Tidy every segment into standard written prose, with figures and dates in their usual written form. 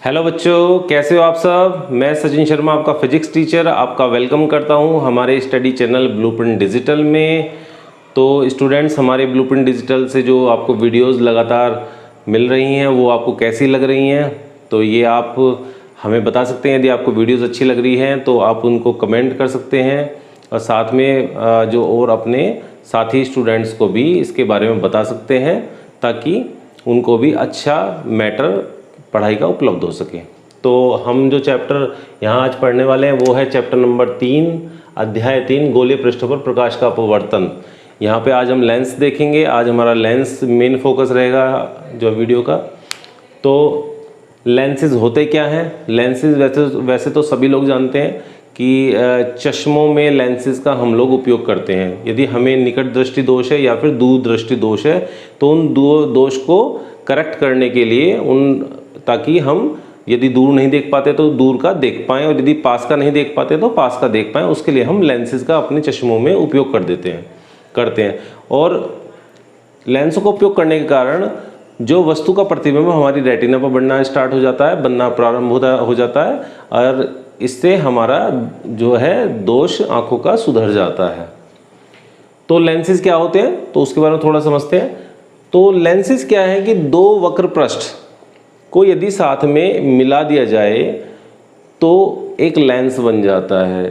Hello बच्चों, कैसे हो आप सब। मैं सचिन शर्मा, आपका फिजिक्स टीचर, आपका वेलकम करता हूं हमारे स्टडी चैनल ब्लूप्रिंट डिजिटल में। तो स्टूडेंट्स, हमारे ब्लूप्रिंट डिजिटल से जो आपको वीडियोस लगातार मिल रही हैं वो आपको कैसी लग रही हैं, तो ये आप हमें बता सकते हैं। यदि आपको वीडियोस अच्छी लग रही हैं तो आप उनको कमेंट कर सकते हैं और साथ में जो और अपने साथी स्टूडेंट्स को भी इसके बारे में बता सकते हैं ताकि उनको भी अच्छा मैटर पढ़ाई का उपलब्ध हो सके। तो हम जो चैप्टर यहाँ आज पढ़ने वाले हैं वो है चैप्टर नंबर 3, अध्याय 3, गोलीय पृष्ठों पर प्रकाश का अपवर्तन। यहाँ पे आज हम लेंस देखेंगे। आज हमारा लेंस मेन फोकस रहेगा जो वीडियो का। तो लेंसेज होते क्या हैं। लेंसेज वैसे तो सभी लोग जानते हैं कि चश्मों में लेंसेज का हम लोग उपयोग करते हैं। यदि हमें निकट दृष्टि दोष है या फिर दूर दृष्टि दोष है तो उन दो दोष को करेक्ट करने के लिए ताकि हम यदि दूर नहीं देख पाते तो दूर का देख पाएँ और यदि पास का नहीं देख पाते तो पास का देख पाएँ, उसके लिए हम लेंसेज का अपने चश्मों में उपयोग करते हैं। और लेंस को उपयोग करने के कारण जो वस्तु का प्रतिबिंब हमारी रेटिना पर बनना स्टार्ट हो जाता है, बनना प्रारंभ हो जाता है और इससे हमारा जो है दोष आँखों का सुधर जाता है। तो लेंसेज क्या होते हैं तो उसके बारे में थोड़ा समझते हैं। तो लेंसेज क्या है कि दो वक्र पृष्ठ को यदि साथ में मिला दिया जाए तो एक लेंस बन जाता है।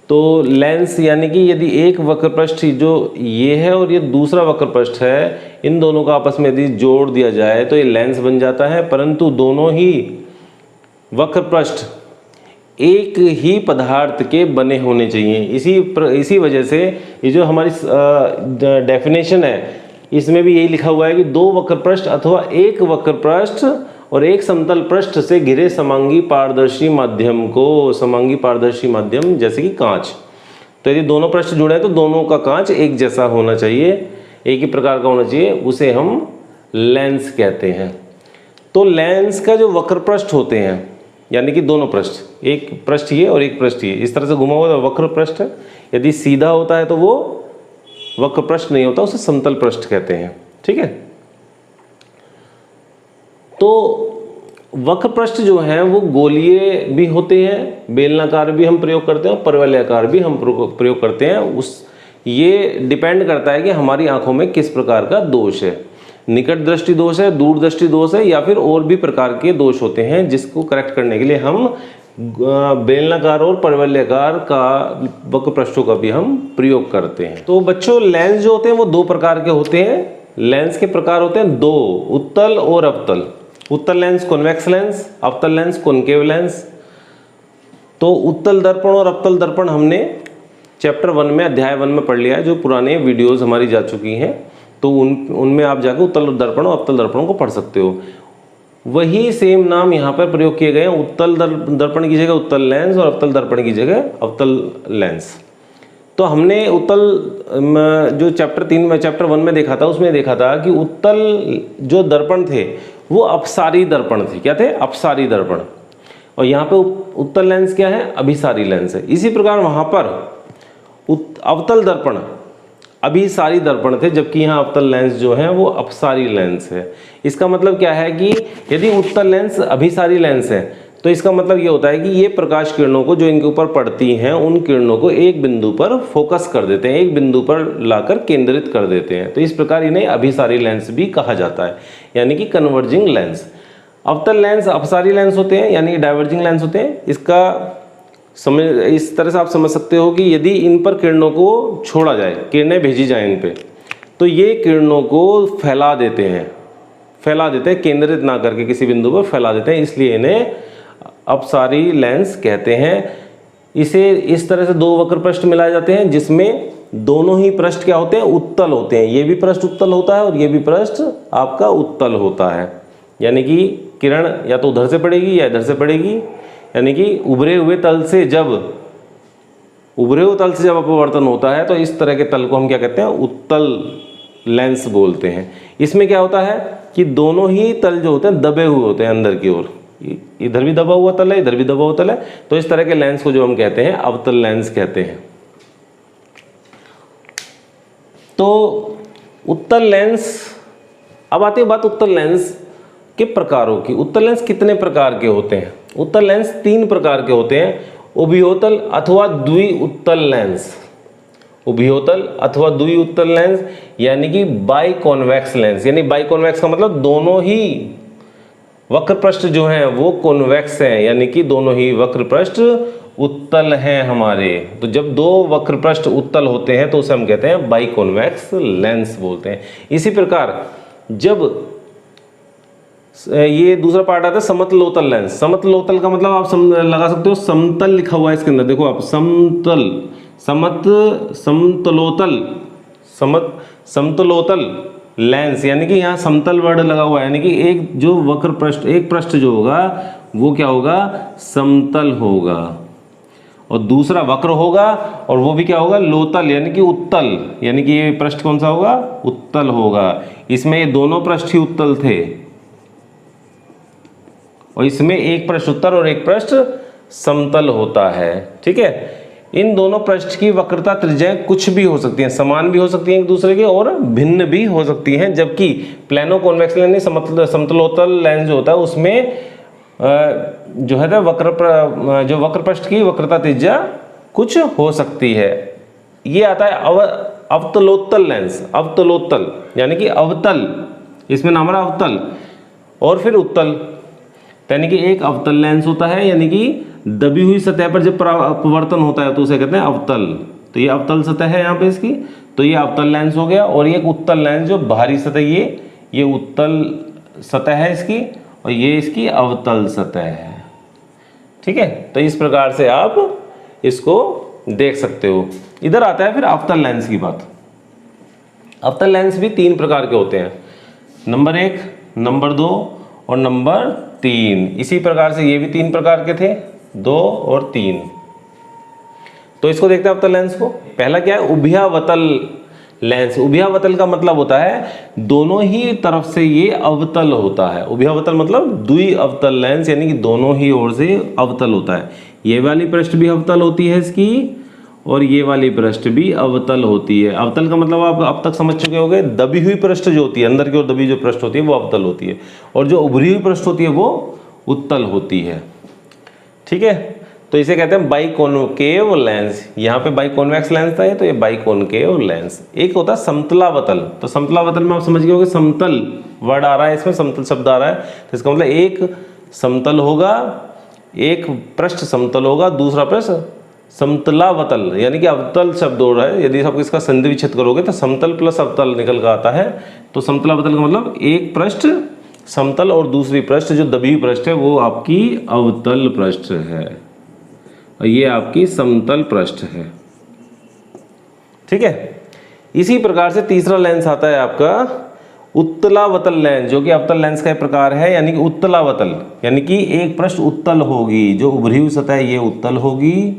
तो लेंस यानी कि यदि एक वक्र पृष्ठ जो ये है और ये दूसरा वक्र पृष्ठ है, इन दोनों का आपस में यदि जोड़ दिया जाए तो ये लेंस बन जाता है। परंतु दोनों ही वक्र पृष्ठ एक ही पदार्थ के बने होने चाहिए। इसी वजह से ये जो हमारी डेफिनेशन है इसमें भी यही लिखा हुआ है कि दो वक्र पृष्ठ अथवा एक वक्र पृष्ठ और एक समतल पृष्ठ से घिरे समांगी पारदर्शी माध्यम जैसे कि कांच। तो यदि दोनों पृष्ठ जुड़े हैं तो दोनों का कांच एक जैसा होना चाहिए, एक ही प्रकार का होना चाहिए, उसे हम लेंस कहते हैं। तो लेंस का जो वक्र पृष्ठ होते हैं यानी कि दोनों पृष्ठ, एक पृष्ठ ये और एक पृष्ठ ये, इस तरह से घुमा हुआ तो वक्र पृष्ठ है। यदि सीधा होता है तो वो वक्र पृष्ठ नहीं होता, उसे समतल पृष्ठ कहते हैं। ठीक है। तो वक्र पृष्ठ जो हैं वो गोलीय भी होते हैं, बेलनाकार भी हम प्रयोग करते हैं और परवलयाकार भी हम प्रयोग करते हैं। ये डिपेंड करता है कि हमारी आंखों में किस प्रकार का दोष है, निकट दृष्टि दोष है, दूर दृष्टि दोष है या फिर और भी प्रकार के दोष होते हैं जिसको करेक्ट करने के लिए हम बेलनाकार और परवलयाकार का वक्र पृष्ठों का भी हम प्रयोग करते हैं। तो बच्चों, लेंस जो होते हैं वो दो प्रकार के होते हैं। लेंस के प्रकार होते हैं दो, उत्तल और अवतल। उत्तल लेंस कॉन्वेक्स लेंस, अवतल लेंस कॉनकेव लेंस। तो उत्तल दर्पण और अवतल दर्पण हमने चैप्टर 1 में, अध्याय 1 में पढ़ लिया है। जो पुराने वीडियोस हमारी जा चुकी हैं तो उनमें आप जाकर उत्तल दर्पण और अवतल दर्पणों को पढ़ सकते हो। वही सेम नाम यहाँ पर प्रयोग किए गए हैं। उत्तल दर्पण की जगह उत्तल लेंस और अवतल दर्पण की जगह अवतल लेंस। तो हमने उत्तल जो चैप्टर 1 में देखा था, उसमें देखा था कि उत्तल जो दर्पण थे वो अपसारी दर्पण थे। क्या थे? अपसारी दर्पण। और यहाँ पे उत्तल लेंस क्या है? अभिसारी लेंस है। इसी प्रकार वहाँ पर अवतल दर्पण अभिसारी दर्पण थे, जबकि यहाँ अवतल लेंस जो है वो अपसारी लेंस है। इसका मतलब क्या है कि यदि उत्तल लेंस अभिसारी लेंस है तो इसका मतलब ये होता है कि ये प्रकाश किरणों को जो इनके ऊपर पड़ती हैं उन किरणों को एक बिंदु पर फोकस कर देते हैं, एक बिंदु पर लाकर केंद्रित कर देते हैं। तो इस प्रकार इन्हें अभिसारी लेंस भी कहा जाता है, यानी कि कन्वर्जिंग लेंस। अवतल लेंस अपसारी लेंस होते हैं, यानी कि डाइवर्जिंग लेंस होते हैं। इसका इस तरह से आप समझ सकते हो कि यदि इन पर किरणों को छोड़ा जाए, किरणें भेजी जाए इन पे, तो ये किरणों को फैला देते हैं, केंद्रित ना करके किसी बिंदु पर फैला देते हैं, इसलिए इन्हें अपसारी लेंस कहते हैं। इसे इस तरह से दो वक्र पृष्ठ मिलाए जाते हैं जिसमें दोनों ही पृष्ठ क्या होते हैं? उत्तल होते हैं। ये भी पृष्ठ उत्तल होता है और ये भी पृष्ठ आपका उत्तल होता है, यानी कि किरण या तो उधर से पड़ेगी या इधर से पड़ेगी, यानी कि उभरे हुए तल से जब अपवर्तन होता है तो इस तरह के तल को हम क्या कहते हैं? उत्तल लेंस बोलते हैं। इसमें क्या होता है कि दोनों ही तल जो होते हैं दबे हुए होते हैं अंदर की ओर, इधर भी दबा हुआ तल है, इधर भी दबा हुआ तल है। तो इस तरह के लेंस को जो हम कहते हैं अवतल लेंस कहते हैं। तो उत्तल लेंस, अब आती है बात उत्तल लेंस के प्रकारों की। उत्तल लेंस कितने प्रकार के होते हैं? उत्तल लेंस 3 प्रकार के होते हैं, उभयोतल अथवा द्विउत्तल लेंस। उभयोतल अथवा द्विउत्तल लेंस यानी कि बाइकॉन्वेक्स लेंस, यानी बाइकॉन्वेक्स का मतलब दोनों ही वक्र पृष्ठ जो हैं वो कॉन्वेक्स हैं, यानी कि दोनों ही वक्र पृष्ठ उत्तल हैं हमारे। तो जब दो वक्र पृष्ठ उत्तल होते हैं तो उसे हम कहते हैं बाइकॉन्वेक्स लेंस बोलते हैं। इसी प्रकार जब ये दूसरा पार्ट आता है समतलोतल लेंस। समतलोतल का मतलब आप लगा सकते हो, समतल लिखा हुआ है इसके अंदर, देखो आप, समतल, समतलोतल लेंस, यानी कि यहाँ समतल वर्ड लगा हुआ है, यानी कि एक जो वक्र पृष्ठ, एक पृष्ठ जो होगा वो क्या होगा? समतल होगा, और दूसरा वक्र होगा और वो भी क्या होगा? लोतल, यानी कि उत्तल, यानी कि ये पृष्ठ कौन सा होगा? उत्तल होगा। इसमें ये दोनों पृष्ठ ही उत्तल थे, और इसमें एक पृष्ठ उत्तल और एक पृष्ठ समतल होता है। ठीक है, इन दोनों पृष्ठ की वक्रता त्रिज्याएं कुछ भी हो सकती हैं, समान भी हो सकती हैं एक दूसरे के और भिन्न भी हो सकती हैं, जबकि प्लेनो कॉन्वेक्स लेंस, समतलोतल लेंस जो होता है उसमें जो है जो वक्र पृष्ठ की वक्रता त्रिज्या कुछ हो सकती है। ये आता है अवतलोत्तल लेंस। अवतलोत्तल यानी कि अवतल, इसमें नाम रहा अवतल, और फिर उत्तल, यानी कि एक अवतल लेंस होता है, यानी कि दबी हुई सतह पर जब अपवर्तन होता है तो उसे कहते हैं अवतल। तो ये अवतल सतह है यहाँ पे इसकी, तो ये अवतल लेंस हो गया। और ये एक उत्तल लेंस जो बाहरी सतह, ये उत्तल सतह है इसकी, और ये इसकी अवतल सतह है। ठीक है, तो इस प्रकार से आप इसको देख सकते हो। इधर आता है फिर अवतल लेंस की बात। अवतल लेंस भी 3 प्रकार के होते हैं, नंबर 1, नंबर 2 और नंबर 3। इसी प्रकार से ये भी 3 प्रकार के थे, 2 और 3। तो इसको देखते हैं अवतल लेंस को। पहला क्या है? उभयावतल लेंस। उभयावतल का मतलब होता है दोनों ही तरफ से ये अवतल होता है। उभयावतल मतलब द्विअवतल लेंस, यानी कि दोनों ही ओर से अवतल होता है। ये वाली पृष्ठ भी अवतल होती है इसकी, और ये वाली पृष्ठ भी अवतल होती है। अवतल का मतलब आप अब तक समझ चुके होंगे, दबी हुई पृष्ठ जो होती है, अंदर की ओर दबी जो पृष्ठ होती है वो अवतल होती है, और जो उभरी हुई पृष्ठ होती है वो उत्तल होती है। ठीक है, तो इसे कहते हैं बाइकॉनकेव लेंस। यहाँ पे बाइकॉन्वेक्स लेंस था, तो ये बाइकॉनकेव लेंस। एक होता है समतलावतल। तो समतलावतल में आप समझ गए होंगे, समतल वर्ड आ रहा है इसमें, समतल शब्द आ रहा है, तो इसका मतलब एक समतल होगा, एक पृष्ठ समतल होगा, दूसरा पृष्ठ समतलावतल, यानी कि अवतल शब्द हो रहा है। यदि आप इसका संधि विच्छेद करोगे तो समतल प्लस अवतल निकल कर आता है। तो समतलावतल का मतलब एक पृष्ठ समतल और दूसरी पृष्ठ जो दबी पृष्ठ है वो आपकी अवतल पृष्ठ है, और ये आपकी समतल पृष्ठ है। ठीक है, इसी प्रकार से तीसरा लेंस आता है आपका उत्तलावतल लेंस, जो कि अवतल लेंस का एक प्रकार है, यानी कि उत्तलावतल, यानी कि एक पृष्ठ उत्तल होगी, जो उभरी हुई सतह है ये उत्तल होगी,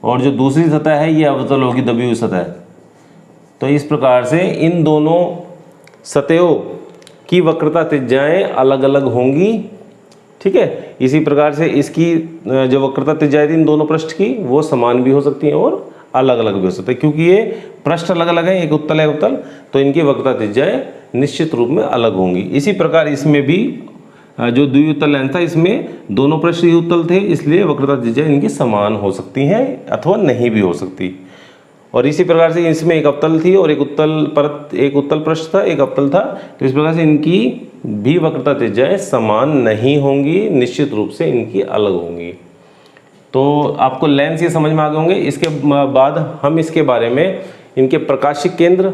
और जो दूसरी सतह है ये अवतल होगी, दबी हुई सतह। तो इस प्रकार से इन दोनों सतहों की वक्रता त्रिज्याएं अलग अलग होंगी। ठीक है, इसी प्रकार से इसकी जो वक्रता त्रिज्याएं थी इन दोनों पृष्ठ की वो समान भी हो सकती हैं और अलग अलग भी हो सकते हैं, क्योंकि ये पृष्ठ अलग अलग है, एक उत्तल है उत्तल, तो इनकी वक्रता त्रिज्याएं निश्चित रूप में अलग होंगी। इसी प्रकार इसमें भी जो द्विउत्तल लेंस था इसमें दोनों पृष्ठ ही उत्तल थे, इसलिए वक्रता त्रिज्याएं इनकी समान हो सकती हैं अथवा नहीं भी हो सकती। और इसी प्रकार से इसमें एक अवतल थी और एक उत्तल परत, एक उत्तल पृष्ठ था, एक अवतल था, तो इस प्रकार से इनकी भी वक्रता त्रिज्याएं समान नहीं होंगी, निश्चित रूप से इनकी अलग होंगी। तो आपको लेंस ये समझ में आ गए होंगे। इसके बाद हम इसके बारे में इनके प्रकाशिक केंद्र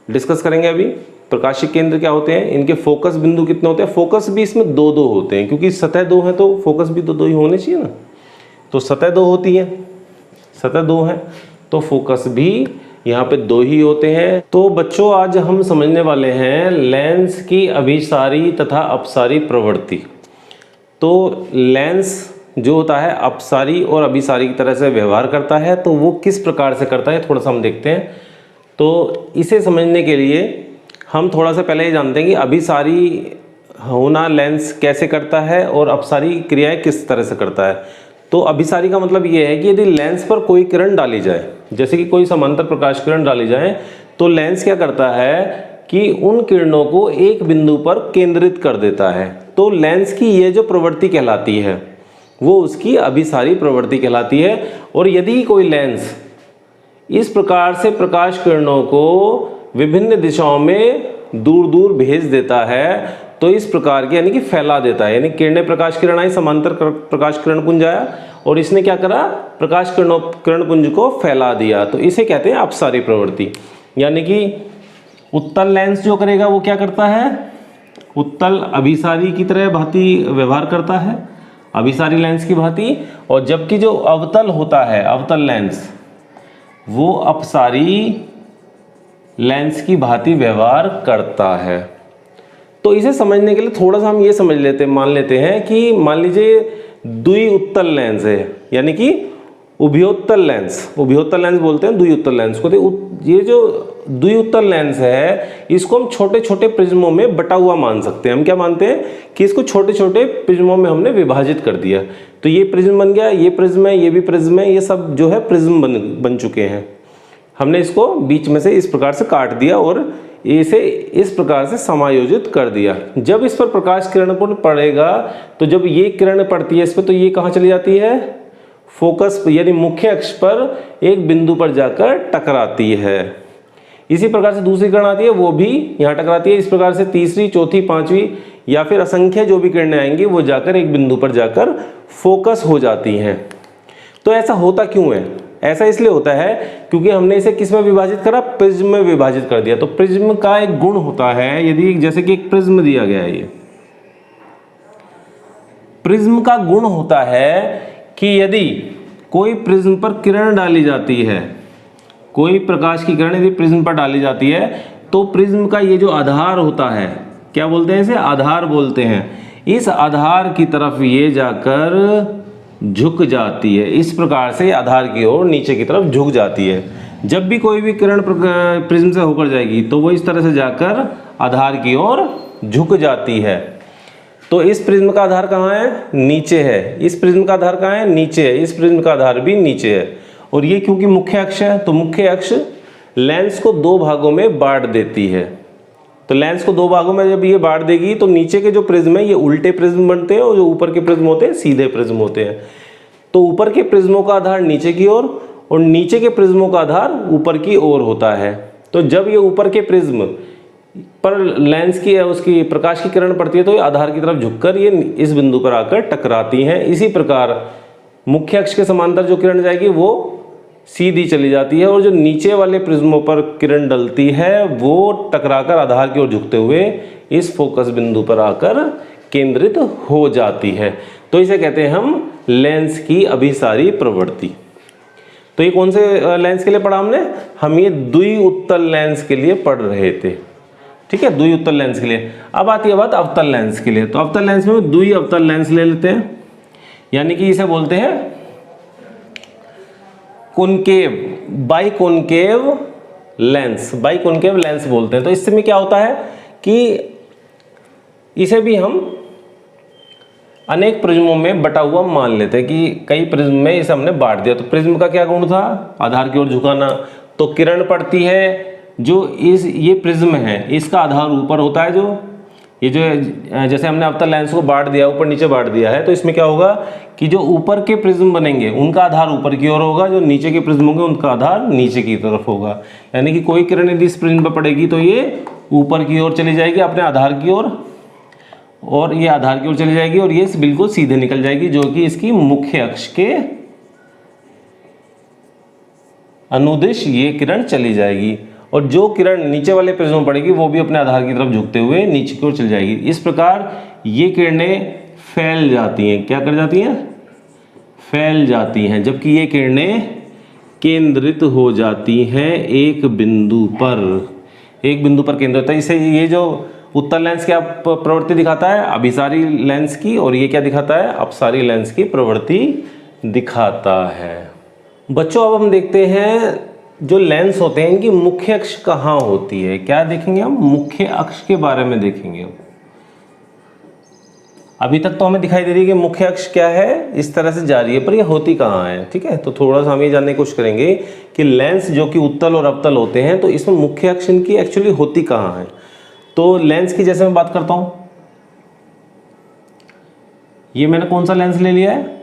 डिस्कस करेंगे। अभी प्रकाशिक केंद्र क्या होते हैं, इनके फोकस बिंदु कितने होते हैं। फोकस भी इसमें 2-2 होते हैं, क्योंकि सतह 2 है तो फोकस भी 2-2 ही होने चाहिए ना। तो सतह 2 होती है, सतह 2 है तो फोकस भी यहाँ पे 2 ही होते हैं। तो बच्चों आज हम समझने वाले हैं लेंस की अभिसारी तथा अपसारी प्रवृत्ति। तो लेंस जो होता है अपसारी और अभिसारी की तरह से व्यवहार करता है, तो वो किस प्रकार से करता है थोड़ा सा हम देखते हैं। तो इसे समझने के लिए हम थोड़ा सा पहले ये जानते हैं कि अभिसारी होना लेंस कैसे करता है और अपसारी क्रियाएं किस तरह से करता है। तो अभिसारी का मतलब ये है कि यदि लेंस पर कोई किरण डाली जाए, जैसे कि कोई समांतर प्रकाश किरण डाली जाए, तो लेंस क्या करता है कि उन किरणों को एक बिंदु पर केंद्रित कर देता है। तो लेंस की ये जो प्रवृत्ति कहलाती है वो उसकी अभिसारी प्रवृत्ति कहलाती है। और यदि कोई लेंस इस प्रकार से प्रकाश किरणों को विभिन्न दिशाओं में दूर दूर भेज देता है तो इस प्रकार के यानी कि फैला देता है, यानी किरणें प्रकाश किरण आई, समांतर प्रकाश किरण पुंज आया और इसने क्या करा, प्रकाश किरण पुंज को फैला दिया, तो इसे कहते हैं अपसारी प्रवृत्ति। यानी कि उत्तल लेंस जो करेगा वो क्या करता है, उत्तल अभिसारी की तरह भांति व्यवहार करता है, अभिसारी लेंस की भांति। और जबकि जो अवतल होता है, अवतल लेंस, वो अपसारी लेंस की भांति व्यवहार करता है। तो इसे समझने के लिए थोड़ा सा हम ये समझ लेते हैं, मान लेते हैं कि मान लीजिए द्विउत्तल लेंस है, यानी कि उभयोत्तल लेंस, उभयोत्तल लेंस बोलते हैं द्विउत्तल लेंस को। तो ये जो द्विउत्तल लेंस है इसको हम छोटे छोटे प्रिज्मों में बटा हुआ मान सकते हैं। हम क्या मानते हैं कि इसको छोटे छोटे प्रिज्मों में हमने विभाजित कर दिया, तो ये प्रिज्म बन गया, ये प्रिज्म है, ये भी प्रिज्म है, ये सब जो है प्रिज्म बन चुके हैं। हमने इसको बीच में से इस प्रकार से काट दिया और इसे इस प्रकार से समायोजित कर दिया। जब इस पर प्रकाश किरण पड़ेगा तो जब ये किरण पड़ती है इस पर, तो ये कहाँ चली जाती है, फोकस यानी मुख्य अक्ष पर एक बिंदु पर जाकर टकराती है। इसी प्रकार से दूसरी किरण आती है, वो भी यहाँ टकराती है। इस प्रकार से तीसरी, चौथी, पांचवी या फिर असंख्य जो भी किरणें आएंगी वो जाकर एक बिंदु पर जाकर फोकस हो जाती हैं। तो ऐसा होता क्यों है, ऐसा इसलिए होता है क्योंकि हमने इसे किस में विभाजित करा, प्रिज्म में विभाजित कर दिया। तो प्रिज्म का एक गुण होता है, यदि जैसे कि एक प्रिज्म दिया गया है, ये प्रिज्म का गुण होता है कि यदि कोई प्रिज्म पर किरण डाली जाती है, कोई प्रकाश की किरण यदि प्रिज्म पर डाली जाती है तो प्रिज्म का ये जो आधार होता है, क्या बोलते हैं इसे, आधार बोलते हैं, इस आधार की तरफ ये जाकर झुक जाती है। इस प्रकार से आधार की ओर नीचे की तरफ झुक जाती है। जब भी कोई भी किरण प्रिज्म से होकर जाएगी तो वो इस तरह से जाकर आधार की ओर झुक जाती है। तो इस प्रिज्म का आधार कहाँ है, नीचे है। इस प्रिज्म का आधार कहाँ है, नीचे है। इस प्रिज्म का आधार भी नीचे है। और ये क्योंकि मुख्य अक्ष है तो मुख्य अक्ष लेंस को दो भागों में बांट देती है। तो लेंस को दो भागों में जब ये बांट देगी तो नीचे के जो प्रिज्म है ये उल्टे प्रिज्म बनते हैं और जो ऊपर के प्रिज्म होते हैं सीधे प्रिज्म होते हैं। तो ऊपर के प्रिज्मों का आधार नीचे की ओर और नीचे के प्रिज्मों का आधार ऊपर की ओर होता है। तो जब ये ऊपर के प्रिज्म पर लेंस की उसकी प्रकाश की किरण पड़ती है तो ये आधार की तरफ झुककर ये इस बिंदु पर आकर टकराती हैं। इसी प्रकार मुख्य अक्ष के समांतर जो किरण जाएगी वो सीधी चली जाती है और जो नीचे वाले प्रिज्मों पर किरण डलती है वो टकराकर आधार की ओर झुकते हुए इस फोकस बिंदु पर आकर केंद्रित हो जाती है। तो इसे कहते हैं हम लेंस की अभिसारी प्रवृत्ति। तो ये कौन से लेंस के लिए पढ़ा हमने, हम ये द्विउत्तल लेंस के लिए पढ़ रहे थे, ठीक है, द्विउत्तल लेंस के लिए। अब आती है बात अवतल लेंस के लिए। तो अवतल लेंस में द्विअवतल लेंस ले लेते हैं, यानी कि इसे बोलते हैं concave, biconcave lens, biconcave lens बोलते हैं। तो इससे में क्या होता है कि इसे भी हम अनेक प्रिज्मों में बटा हुआ मान लेते हैं कि कई प्रिज्म में इसे हमने बांट दिया। तो प्रिज्म का क्या गुण था, आधार की ओर झुकाना। तो किरण पड़ती है, जो ये प्रिज्म है इसका आधार ऊपर होता है, जो ये जो जैसे हमने अवतल लेंस को बांट दिया, ऊपर नीचे बांट दिया है, तो इसमें क्या होगा कि जो ऊपर के प्रिज्म बनेंगे उनका आधार ऊपर की ओर होगा, जो नीचे के प्रिज्म होंगे उनका आधार नीचे की तरफ होगा। यानी कि कोई किरण यदि इस प्रिज्म पर पड़ेगी तो ये ऊपर की ओर चली जाएगी अपने आधार की ओर, और ये आधार की ओर चली जाएगी और ये बिल्कुल सीधे निकल जाएगी, जो कि इसकी मुख्य अक्ष के अनुदिश ये किरण चली जाएगी। और जो किरण नीचे वाले प्रिज्म में पड़ेगी वो भी अपने आधार की तरफ झुकते हुए नीचे की ओर चली जाएगी। इस प्रकार ये किरणें फैल जाती हैं, क्या कर जाती हैं, फैल जाती हैं, जबकि ये किरणें केंद्रित हो जाती हैं एक बिंदु पर, एक बिंदु पर केंद्रित होता है। इसे ये जो उत्तल लेंस क्या प्रवृत्ति दिखाता है, अभिसारी लेंस की, और ये क्या दिखाता है, अपसारी लेंस की प्रवृत्ति दिखाता है। बच्चों अब हम देखते हैं जो लेंस होते हैं इनकी मुख्य अक्ष कहाँ होती है, क्या देखेंगे हम, मुख्य अक्ष के बारे में देखेंगे। अभी तक तो हमें दिखाई दे रही है कि मुख्य अक्ष क्या है, इस तरह से जा रही है, पर ये होती कहाँ है, ठीक है। तो थोड़ा सा हम ये जानने की कोशिश करेंगे कि लेंस जो कि उत्तल और अवतल होते हैं तो इसमें मुख्य अक्ष इनकी एक्चुअली होती कहाँ है। तो लेंस की जैसे मैं बात करता हूं, ये मैंने कौन सा लेंस ले लिया है,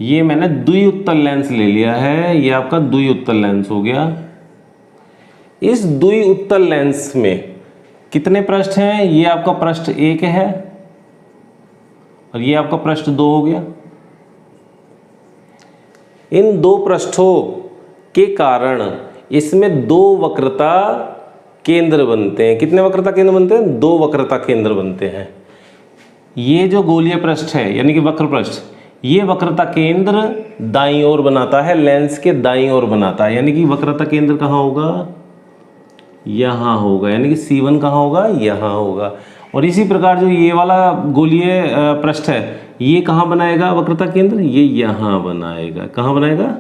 ये मैंने द्विउत्तल लेंस ले लिया है, ये आपका द्विउत्तल लेंस हो गया। इस द्विउत्तल लेंस में कितने पृष्ठ हैं, ये आपका पृष्ठ 1 है और ये आपका पृष्ठ 2 हो गया। इन 2 पृष्ठों के कारण इसमें 2 वक्रता केंद्र बनते हैं। कितने वक्रता केंद्र बनते हैं, 2 वक्रता केंद्र बनते हैं। ये जो गोलीय पृष्ठ है यानी कि वक्र पृष्ठ, ये वक्रता केंद्र दाईं ओर बनाता है, लेंस के दाईं ओर बनाता है, यानी कि वक्रता केंद्र कहाँ होगा, यहाँ होगा, यानी कि C1 कहाँ होगा, यहाँ होगा। और इसी प्रकार जो ये वाला गोलीय पृष्ठ है, ये कहाँ बनाएगा वक्रता केंद्र, ये यहाँ बनाएगा। कहाँ बनाएगा,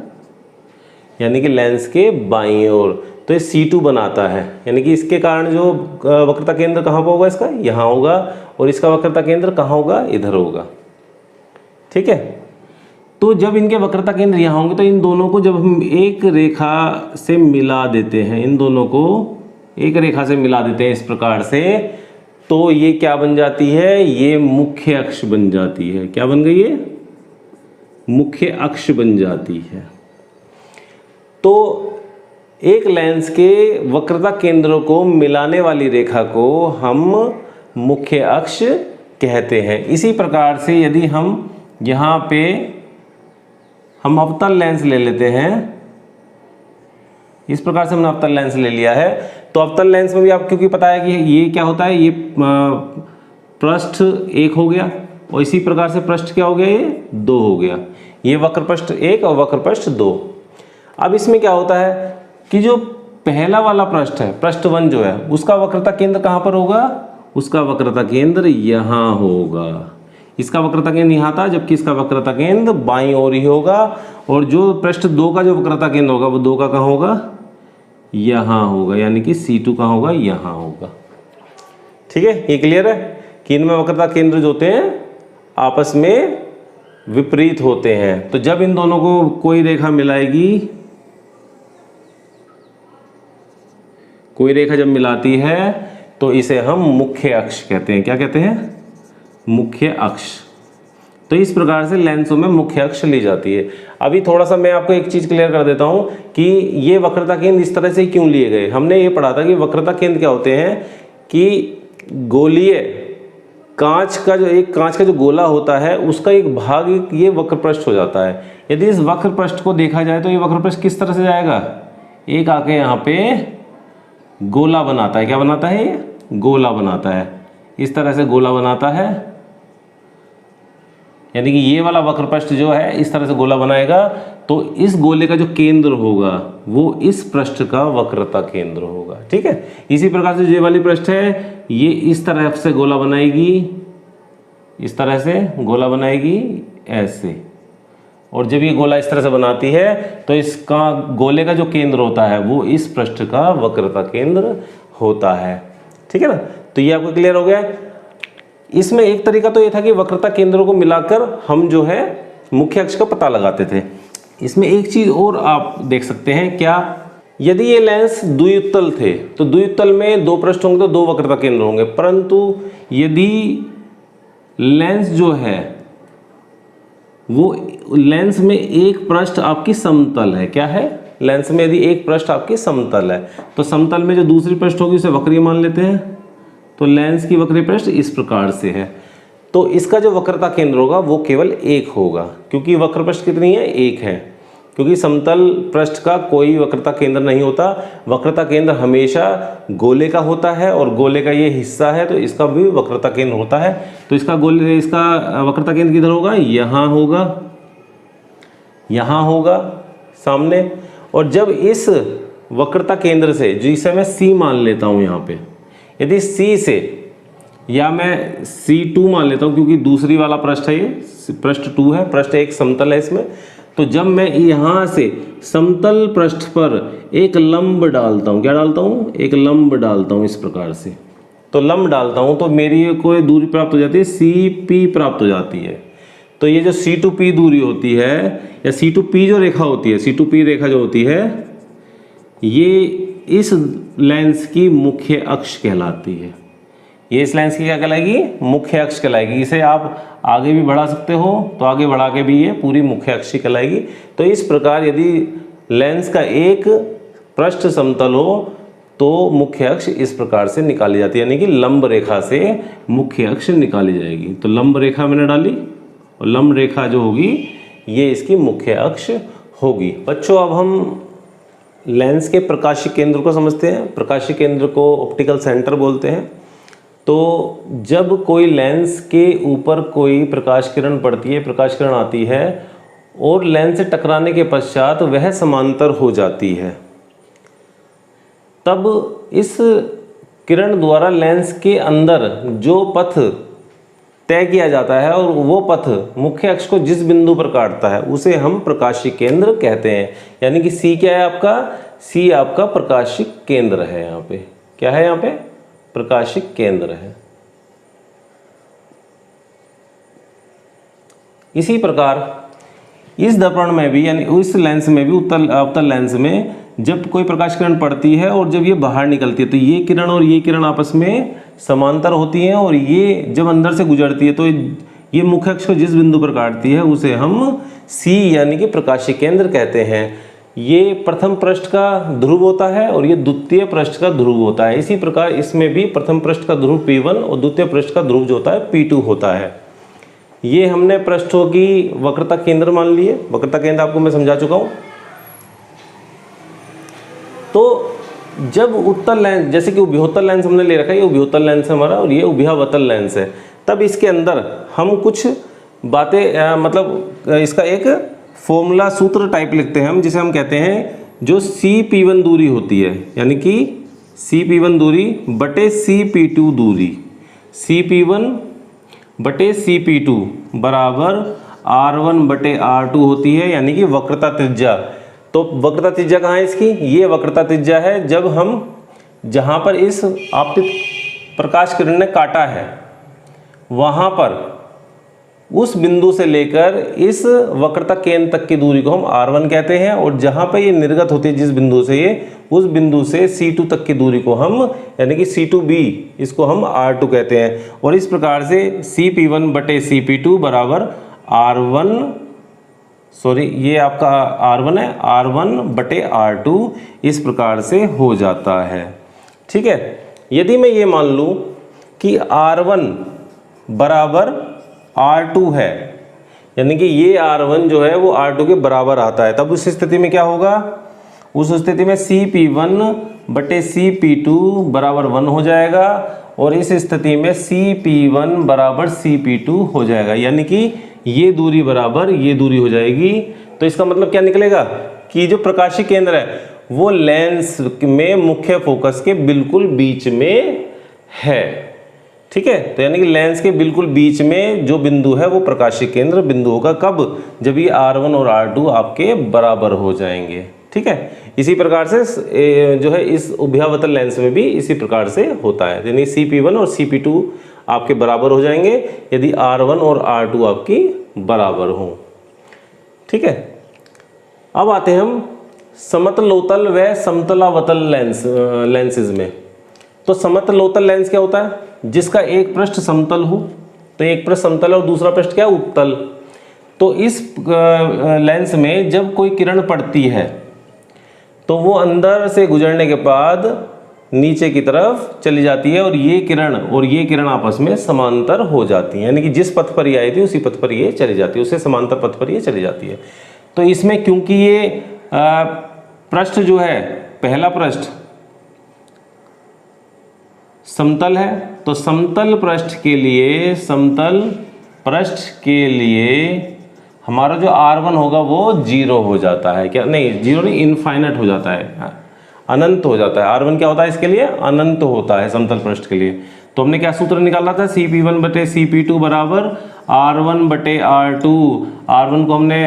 यानी कि लेंस के बाईं ओर। तो ये C2 बनाता है, यानी कि इसके कारण जो वक्रता केंद्र कहाँ पर होगा, इसका यहाँ होगा, और इसका वक्रता केंद्र कहाँ होगा, इधर होगा। ठीक है, तो जब इनके वक्रता केंद्र यहाँ होंगे तो इन दोनों को जब हम एक रेखा से मिला देते हैं, इन दोनों को एक रेखा से मिला देते हैं इस प्रकार से, तो ये क्या बन जाती है, ये मुख्य अक्ष बन जाती है। क्या बन गई है, मुख्य अक्ष बन जाती है। तो एक लेंस के वक्रता केंद्रों को मिलाने वाली रेखा को हम मुख्य अक्ष कहते हैं। इसी प्रकार से यदि हम यहाँ पे हम अवतल लेंस ले लेते हैं, इस प्रकार से हमने अवतल लेंस ले लिया है, तो अवतल लेंस में भी आपको क्योंकि पता है कि ये क्या होता है, ये पृष्ठ 1 हो गया और इसी प्रकार से पृष्ठ क्या हो गया, ये 2 हो गया। ये वक्र पृष्ठ 1 और वक्र पृष्ठ 2। अब इसमें क्या होता है कि जो पहला वाला पृष्ठ है, पृष्ठ 1 जो है, उसका वक्रता केंद्र कहाँ पर होगा, उसका वक्रता केंद्र यहाँ होगा। इसका वक्रता केंद्र यहाँ था, जबकि इसका वक्रता केंद्र बाईं ओर ही होगा। और जो पृष्ठ 2 का जो वक्रता केंद्र होगा वो 2 का कहाँ होगा, यहाँ होगा, यानी कि C2 कहाँ होगा, यहाँ होगा। ठीक है, ये क्लियर है कि इनमें वक्रता केंद्र जो होते हैं आपस में विपरीत होते हैं। तो जब इन दोनों को कोई रेखा मिलाएगी, कोई रेखा जब मिलाती है तो इसे हम मुख्य अक्ष कहते हैं। क्या कहते हैं, मुख्य अक्ष। तो इस प्रकार से लेंसों में मुख्य अक्ष ली जाती है। अभी थोड़ा सा मैं आपको एक चीज़ क्लियर कर देता हूँ कि ये वक्रता केंद्र इस तरह से क्यों लिए गए। हमने ये पढ़ा था कि वक्रता केंद्र क्या होते हैं कि गोलीय कांच का जो गोला होता है उसका एक भाग ये वक्र पृष्ठ हो जाता है। यदि इस वक्र पृष्ठ को देखा जाए तो ये वक्र पृष्ठ किस तरह से जाएगा, एक आके यहाँ पे गोला बनाता है। क्या बनाता है, ये गोला बनाता है, इस तरह से गोला बनाता है, यानी कि ये वाला वक्र पृष्ठ जो है इस तरह से गोला बनाएगा। तो इस गोले का जो केंद्र होगा वो इस पृष्ठ का वक्रता केंद्र होगा। ठीक है, इसी प्रकार से ये वाली पृष्ठ है, ये इस तरह से गोला बनाएगी, इस तरह से गोला बनाएगी ऐसे। और जब ये गोला इस तरह से बनाती है तो इसका गोले का जो केंद्र होता है वो इस पृष्ठ का वक्रता केंद्र होता है। ठीक है ना, तो ये आपको क्लियर हो गया। इसमें एक तरीका तो ये था कि वक्रता केंद्रों को मिलाकर हम जो है मुख्य अक्ष का पता लगाते थे। इसमें एक चीज़ और आप देख सकते हैं, क्या, यदि ये लेंस द्विउत्तल थे तो द्विउत्तल में 2 पृष्ठ होंगे तो 2 वक्रता केंद्र होंगे। परंतु यदि लेंस जो है वो लेंस में एक पृष्ठ आपकी समतल है, क्या है, लेंस में यदि एक पृष्ठ आपकी समतल है तो समतल में जो दूसरी पृष्ठ होगी उसे वक्रीय मान लेते हैं। तो लेंस की वक्रीय पृष्ठ इस प्रकार से है, तो इसका जो वक्रता केंद्र होगा वो केवल 1 होगा, क्योंकि वक्र पृष्ठ कितनी है, 1 है। क्योंकि समतल पृष्ठ का कोई वक्रता केंद्र नहीं होता, वक्रता केंद्र हमेशा गोले का होता है और गोले का ये हिस्सा है तो इसका भी वक्रता केंद्र होता है। तो इसका वक्रता केंद्र किधर होगा, यहाँ होगा, यहाँ होगा सामने। और जब इस वक्रता केंद्र से, जिसे मैं C मान लेता हूँ यहाँ पे, यदि C से, या मैं C2 मान लेता हूँ क्योंकि दूसरी वाला पृष्ठ है, ये पृष्ठ 2 है, पृष्ठ 1 समतल है इसमें। तो जब मैं यहाँ से समतल पृष्ठ पर एक लंब डालता हूँ, क्या डालता हूँ, एक लंब डालता हूँ इस प्रकार से, तो लंब डालता हूँ तो मेरी कोई दूरी प्राप्त हो जाती है, CP प्राप्त हो जाती है। तो ये जो C2P दूरी होती है या C2P जो रेखा होती है, C2P रेखा जो होती है, ये इस लेंस की मुख्य अक्ष कहलाती है। ये इस लेंस की क्या कहलाएगी? मुख्य अक्ष कहलाएगी। इसे आप आगे भी बढ़ा सकते हो, तो आगे बढ़ा के भी ये पूरी मुख्य अक्ष कहलाएगी। तो इस प्रकार यदि लेंस का एक पृष्ठ समतल हो तो मुख्य अक्ष इस प्रकार से निकाली जाती है, यानी कि लंब रेखा से मुख्य अक्ष निकाली जाएगी। तो लंब रेखा मैंने डाली और लंब रेखा जो होगी ये इसकी मुख्य अक्ष होगी। बच्चों अब हम लेंस के प्रकाशीय केंद्र को समझते हैं। प्रकाशीय केंद्र को ऑप्टिकल सेंटर बोलते हैं। तो जब कोई लेंस के ऊपर कोई प्रकाश किरण पड़ती है, प्रकाश किरण आती है और लेंस से टकराने के पश्चात वह समांतर हो जाती है, तब इस किरण द्वारा लेंस के अंदर जो पथ तय किया जाता है और वो पथ मुख्य अक्ष को जिस बिंदु पर काटता है उसे हम प्रकाशीय केंद्र कहते हैं। यानी कि सी क्या है आपका? सी आपका प्रकाशीय केंद्र है। यहाँ पे क्या है? यहाँ पे प्रकाशीय केंद्र है। इसी प्रकार इस दर्पण में भी, यानी इस लेंस में भी, अवतल लेंस में जब कोई प्रकाश किरण पड़ती है और जब ये बाहर निकलती है तो ये किरण और ये किरण आपस में समांतर होती हैं और ये जब अंदर से गुजरती है तो ये मुख्य अक्ष को जिस बिंदु पर काटती है उसे हम सी यानी कि प्रकाशीय केंद्र कहते हैं। ये प्रथम पृष्ठ का ध्रुव होता है और ये द्वितीय पृष्ठ का ध्रुव होता है। इसी प्रकार इसमें भी प्रथम पृष्ठ का ध्रुव P1 और द्वितीय पृष्ठ का ध्रुव जो होता है P2 होता है। ये हमने पृष्ठों की वक्रता केंद्र मान लिए। वक्रता केंद्र आपको मैं समझा चुका हूँ। तो जब उत्तल लेंस, जैसे कि उभयोत्तल लेंस हमने ले रखा है, ये उभयोत्तल लेंस है हमारा और ये उभयावतल लेंस है, तब इसके अंदर हम कुछ बातें मतलब इसका एक फॉर्मूला सूत्र टाइप लिखते हैं हम, जिसे हम कहते हैं जो CP1 दूरी होती है, यानी कि CP1 दूरी बटे CP2 दूरी, CP1 बटे CP2 बराबर R1 बटे R2 होती है, यानी कि वक्रता त्रिज्या। तो वक्रता त्रिज्या कहाँ है इसकी? ये वक्रता त्रिज्या है जब हम जहाँ पर इस आपतित प्रकाश किरण ने काटा है वहाँ पर उस बिंदु से लेकर इस वक्रता केंद्र तक की दूरी को हम R1 कहते हैं और जहाँ पर ये निर्गत होती है जिस बिंदु से, ये उस बिंदु से C2 तक की दूरी को हम, यानी कि C2B, इसको हम R2 कहते हैं। और इस प्रकार से CP1 बटे CP2 बराबर R1, सॉरी ये आपका R1 है, R1 बटे R2 इस प्रकार से हो जाता है। ठीक है। यदि मैं ये मान लूँ कि R1 बराबर R2 है, यानी कि ये R1 जो है वो R2 के बराबर आता है, तब उस स्थिति में क्या होगा? उस स्थिति में CP1 बटे CP2 बराबर 1 हो जाएगा और इस स्थिति में CP1 बराबर CP2 हो जाएगा, यानी कि ये दूरी बराबर ये दूरी हो जाएगी। तो इसका मतलब क्या निकलेगा कि जो प्रकाशीय केंद्र है वो लेंस में मुख्य फोकस के बिल्कुल बीच में है। ठीक है। तो यानी कि लेंस के बिल्कुल बीच में जो बिंदु है वो प्रकाशीय केंद्र बिंदु होगा। कब? जब ये R1 और R2 आपके बराबर हो जाएंगे। ठीक है। इसी प्रकार से जो है इस उभयावतल लेंस में भी इसी प्रकार से होता है, यानी CP1 और CP2 आपके बराबर हो जाएंगे यदि R1 और R2 आपकी बराबर हो। ठीक है। अब आते हैं हम समतलोतल व समतलावतल लेंसेज में। तो समतलोतल लेंस क्या होता है? जिसका एक पृष्ठ समतल हो, तो एक पृष्ठ समतल और दूसरा पृष्ठ क्या? उत्तल। तो इस लेंस में जब कोई किरण पड़ती है तो वो अंदर से गुजरने के बाद नीचे की तरफ चली जाती है और ये किरण आपस में समांतर हो जाती है, यानी कि जिस पथ पर ये आई थी उसी पथ पर ये चली जाती है, उससे समांतर पथ पर ये चली जाती है। तो इसमें क्योंकि ये पृष्ठ जो है, पहला पृष्ठ समतल है, तो समतल पृष्ठ के लिए हमारा जो R1 होगा वो 0 हो जाता है। क्या? नहीं, 0 नहीं, इनफाइनाइट हो जाता है, अनंत हो जाता है। R1 क्या होता है इसके लिए? अनंत होता है समतल पृष्ठ के लिए। तो हमने क्या सूत्र निकाला था? CP1 बटे CP2 बराबर R1 बटे R2। R1 को हमने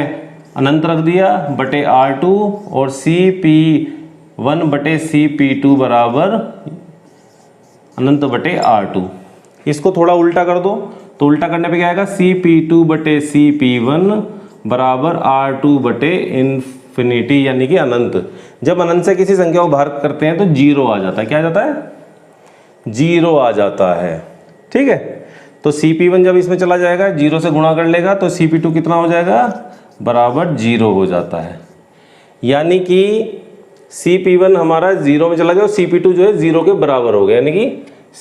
अनंत रख दिया बटे R2 और CP1 बटे CP2 बराबर अनंत बटे R2। इसको थोड़ा उल्टा कर दो तो उल्टा करने पे क्या आएगा? CP2 बटे CP1 बराबर R2 बटे इन्फिनिटी यानी कि अनंत। जब अनंत से किसी संख्या को बाहर करते हैं तो 0 आ जाता है। क्या आ जाता है? 0 आ जाता है। ठीक है, तो CP1 जब इसमें चला जाएगा 0 से गुणा कर लेगा तो CP2 कितना हो जाएगा? बराबर 0 हो जाता है। यानी कि CP1 हमारा 0 में चला गया और CP2 जो है 0 के बराबर हो गया। यानी कि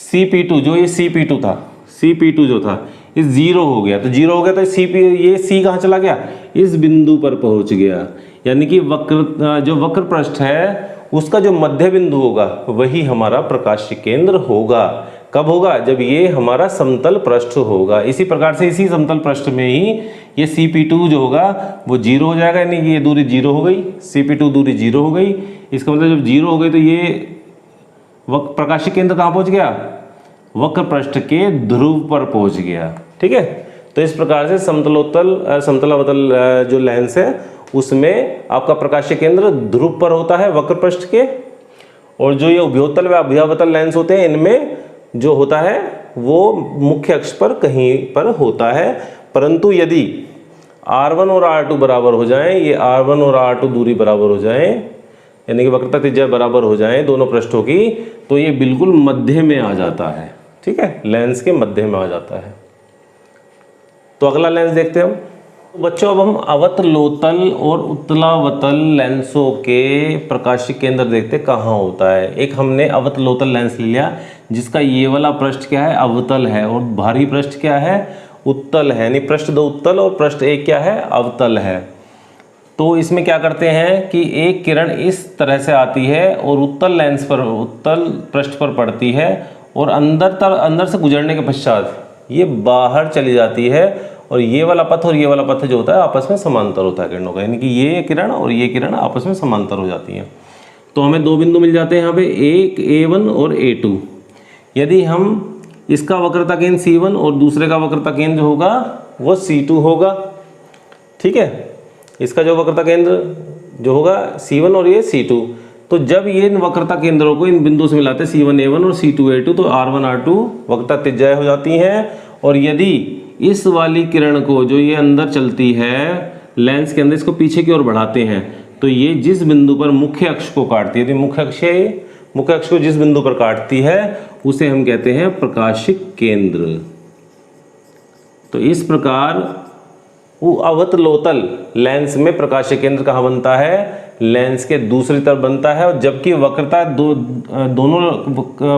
CP2 जो ये CP2 था, CP2 जो था ये 0 हो गया। तो 0 हो गया तो ये C कहाँ चला गया? इस बिंदु पर पहुंच गया। यानी कि जो वक्र पृष्ठ है उसका जो मध्य बिंदु होगा वही हमारा प्रकाशीय केंद्र होगा। कब होगा? जब ये हमारा समतल पृष्ठ होगा। इसी प्रकार से इसी समतल पृष्ठ में ही ये CP2 जो होगा वो 0 हो जाएगा। यानी कि ये दूरी 0 हो गई, CP2 दूरी 0 हो गई। इसका मतलब जब 0 हो गई तो ये प्रकाशीय केंद्र कहाँ पहुँच गया? वक्र पृष्ठ के ध्रुव पर पहुँच गया। ठीक है, तो इस प्रकार से समतलावतल जो लेंस है उसमें आपका प्रकाशीय केंद्र ध्रुव पर होता है वक्र पृष्ठ के, और जो ये उभयोतल व अभयावतल लेंस होते हैं इनमें जो होता है वो मुख्य अक्ष पर कहीं पर होता है। परंतु यदि R1 और R2 बराबर हो जाएं, ये R1 और R2 दूरी बराबर हो जाएं, यानी कि वक्रता त्रिज्या बराबर हो जाएं दोनों पृष्ठों की, तो ये बिल्कुल मध्य में आ जाता है। ठीक है, लेंस के मध्य में आ जाता है। तो अगला लेंस देखते हैं हम। बच्चों अब हम अवतलोतल और उत्तलावतल लेंसों के प्रकाशीय केंद्र देखते कहाँ होता है। एक हमने अवतलोतल लेंस लिया जिसका ये वाला पृष्ठ क्या है? अवतल है, और बाहरी पृष्ठ क्या है? उत्तल है। यानी पृष्ठ 2 उत्तल और पृष्ठ 1 क्या है? अवतल है। तो इसमें क्या करते हैं कि एक किरण इस तरह से आती है और उत्तल लेंस पर, उत्तल पृष्ठ पर पड़ती है, और अंदर से गुजरने के पश्चात ये बाहर चली जाती है, और ये वाला पथ और ये वाला पथ जो होता है आपस में समांतर होता है किरणों का। यानी कि ये किरण और ये किरण आपस में समांतर हो जाती हैं। तो हमें 2 बिंदु मिल जाते हैं यहाँ पे, एक A1 और A2। यदि हम इसका वक्रता केंद्र C1 और दूसरे का वक्रता केंद्र जो होगा वो C2 होगा। ठीक है, इसका जो वक्रता केंद्र जो होगा C1 और ये C2, तो जब ये इन वक्रता केंद्रों को इन बिंदुओं से मिलाते हैं C1A1 और C2A2 तो R1 R2 वक्रता त्रिज्याएं हो जाती हैं। और यदि इस वाली किरण को जो ये अंदर चलती है लेंस के अंदर, इसको पीछे की ओर बढ़ाते हैं तो ये जिस बिंदु पर मुख्य अक्ष को काटती है, यदि मुख्य अक्ष को जिस बिंदु पर काटती है उसे हम कहते हैं प्रकाशिक केंद्र। तो इस प्रकार अवतलोतल लेंस में प्रकाशीय केंद्र कहाँ बनता है? लेंस के दूसरी तरफ बनता है, और जबकि वक्रता दोनों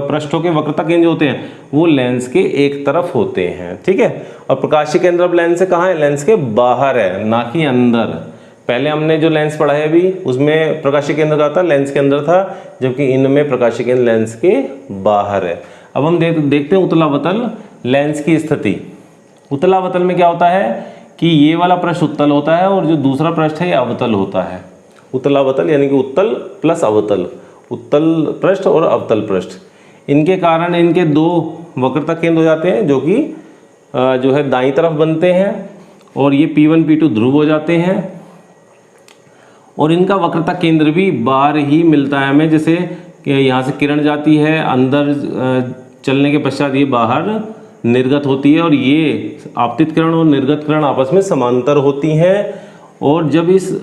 पृष्ठों के वक्रता केंद्र होते हैं वो लेंस के एक तरफ होते हैं। ठीक है, और प्रकाशीय केंद्र अब लेंस से कहाँ है? लेंस के बाहर है, ना कि अंदर। पहले हमने जो लेंस पढ़ा है अभी उसमें प्रकाशीय केंद्र कहाँ था? लेंस के अंदर था, जबकि इनमें प्रकाशीय केंद्र लेंस के बाहर है। अब हम देखते हैं उत्तलावतल लेंस की स्थिति। उत्तलावतल में क्या होता है कि ये वाला पृष्ठ उत्तल होता है और जो दूसरा पृष्ठ है ये अवतल होता है। उत्तलावतल यानी कि उत्तल प्लस अवतल, उत्तल पृष्ठ और अवतल पृष्ठ, इनके कारण इनके 2 वक्रता केंद्र हो जाते हैं जो कि जो है दाईं तरफ बनते हैं, और ये P1 P2 ध्रुव हो जाते हैं, और इनका वक्रता केंद्र भी बाहर ही मिलता है हमें। जैसे यहाँ से किरण जाती है अंदर चलने के पश्चात ये बाहर निर्गत होती है, और ये आपतित किरण और निर्गत किरण आपस में समांतर होती हैं। और जब इस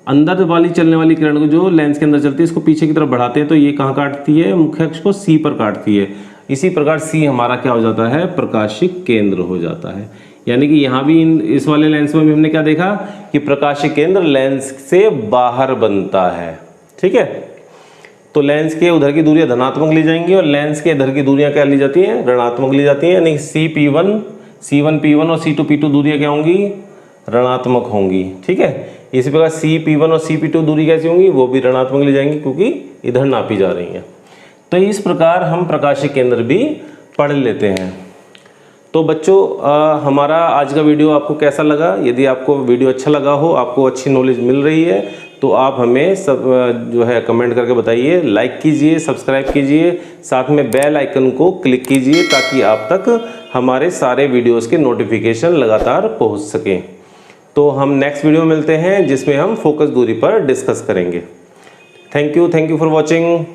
अंदर वाली चलने वाली किरण को जो लेंस के अंदर चलती है इसको पीछे की तरफ बढ़ाते हैं तो ये कहाँ काटती है? मुख्य अक्ष को C पर काटती है। इसी प्रकार C हमारा क्या हो जाता है? प्रकाशिक केंद्र हो जाता है। यानी कि यहाँ भी इस वाले लेंस में भी हमने क्या देखा कि प्रकाशिक केंद्र लेंस से बाहर बनता है। ठीक है, तो लेंस के उधर की दूरियां धनात्मक ली जाएंगी और लेंस के इधर की दूरियां क्या ली जाती हैं? ऋणात्मक ली जाती हैं। यानी C1 P1 और C2 P2 दूरियां क्या होंगी? ऋणात्मक होंगी। ठीक है, इसी प्रकार CP1 और CP2 दूरी कैसी होंगी? वो भी ऋणात्मक ली जाएंगी क्योंकि इधर नापी जा रही हैं। तो इस प्रकार हम प्रकाशिक केंद्र भी पढ़ लेते हैं। तो बच्चों हमारा आज का वीडियो आपको कैसा लगा? यदि आपको वीडियो अच्छा लगा हो, आपको अच्छी नॉलेज मिल रही है, तो आप हमें सब जो है कमेंट करके बताइए, लाइक कीजिए, सब्सक्राइब कीजिए, साथ में बेल आइकन को क्लिक कीजिए ताकि आप तक हमारे सारे वीडियोस के नोटिफिकेशन लगातार पहुंच सकें। तो हम नेक्स्ट वीडियो में मिलते हैं जिसमें हम फोकस दूरी पर डिस्कस करेंगे। Thank you for watching.